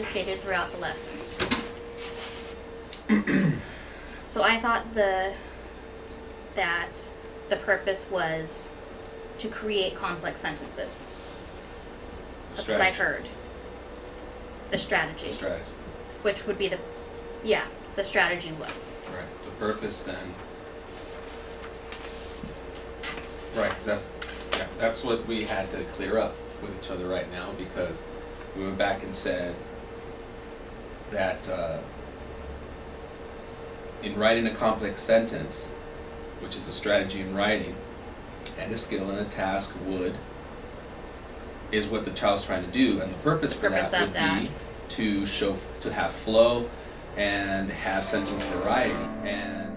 stated throughout the lesson. So I thought that the purpose was to create complex sentences. That's what I heard. The strategy. The strategy. Which would be the strategy was. Right. The purpose then. Right, 'cause that's what we had to clear up with each other right now, because we went back and said that in writing a complex sentence, which is a strategy in writing, and a skill and a task is what the child's trying to do, and the purpose for that would be to have flow and have sentence variety. And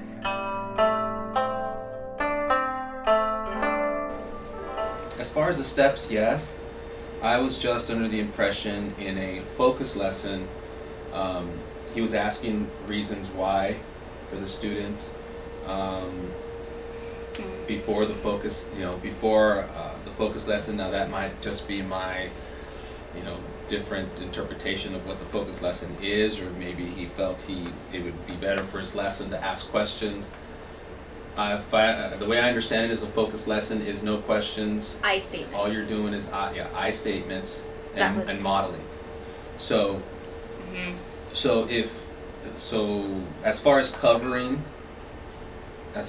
as far as the steps, yes, I was just under the impression in a focus lesson, he was asking reasons why for the students before the focus, before the focus lesson. Now that might just be my, different interpretation of what the focus lesson is, or maybe he felt it would be better for his lesson to ask questions. The way I understand it is a focus lesson is no questions. I statements. All you're doing is I statements and modeling. So, so as far as covering the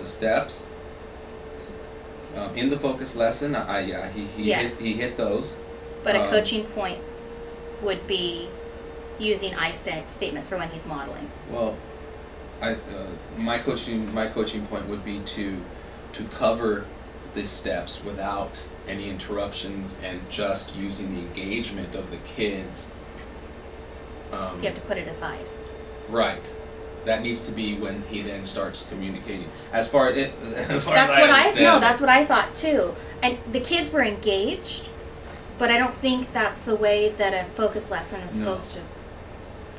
steps in the focus lesson, he hit those. But a coaching point would be using I statements for when he's modeling. Well, my coaching point would be to cover the steps without any interruptions and just using the engagement of the kids. You have to put it aside. Right. That needs to be when he then starts communicating. That's what I thought too. And the kids were engaged, but I don't think that's the way that a focus lesson is supposed to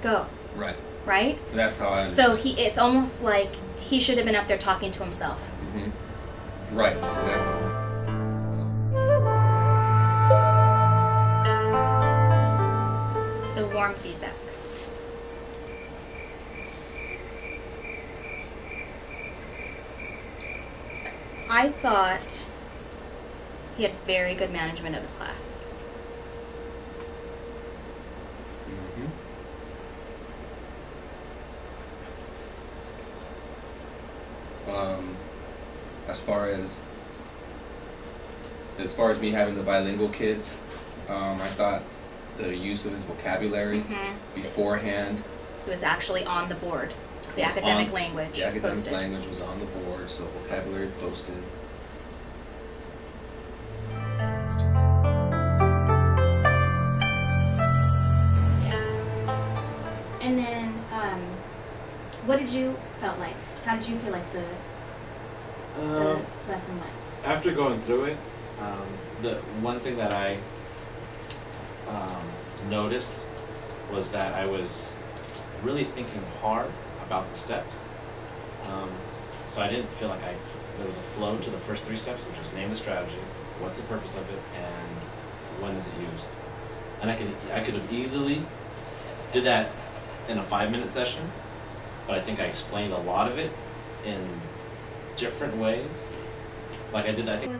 go. Right. Right? That's how I understand. So it's almost like he should have been up there talking to himself. Mm-hmm. Right, exactly. So warm feedback. I thought he had very good management of his class. As far as me having the bilingual kids, I thought the use of his vocabulary beforehand. It was actually on the board. The academic language. The academic language was on the board, so vocabulary posted. Yeah. And then, what did you felt like? How did you feel like the lesson went? After going through it, the one thing that I noticed was that I was really thinking hard about the steps. So I didn't feel like there was a flow to the first 3 steps, which is name the strategy, what's the purpose of it, and when is it used. And I could have easily did that in a 5-minute session, but I think I explained a lot of it in different ways. Like I did, I think.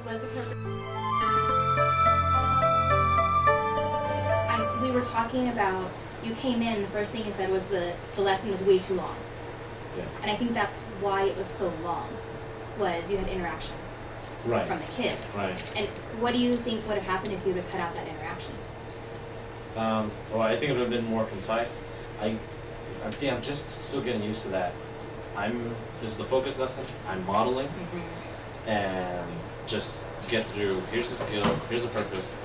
We were talking about, you came in, the first thing you said was the lesson was way too long. Yeah. And I think that's why it was so long, was you had interaction from the kids. Right. And what do you think would have happened if you would have cut out that interaction? Well, I think it would have been more concise. I think I'm just still getting used to that. This is the focus lesson, I'm modeling, and just get through, here's the skill, here's the purpose,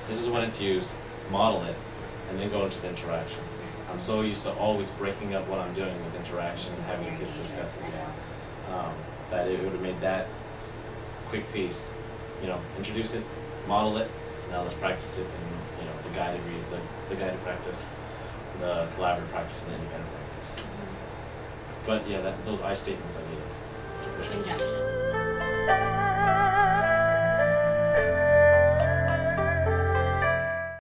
this is when it's used, model it, and then go into the interaction. I'm so used to always breaking up what I'm doing with interaction and having the kids discuss it again, that it would have made that quick piece, introduce it, model it, now let's practice it in the guided practice, the collaborative practice, and the independent practice. But yeah, those I statements I needed to push.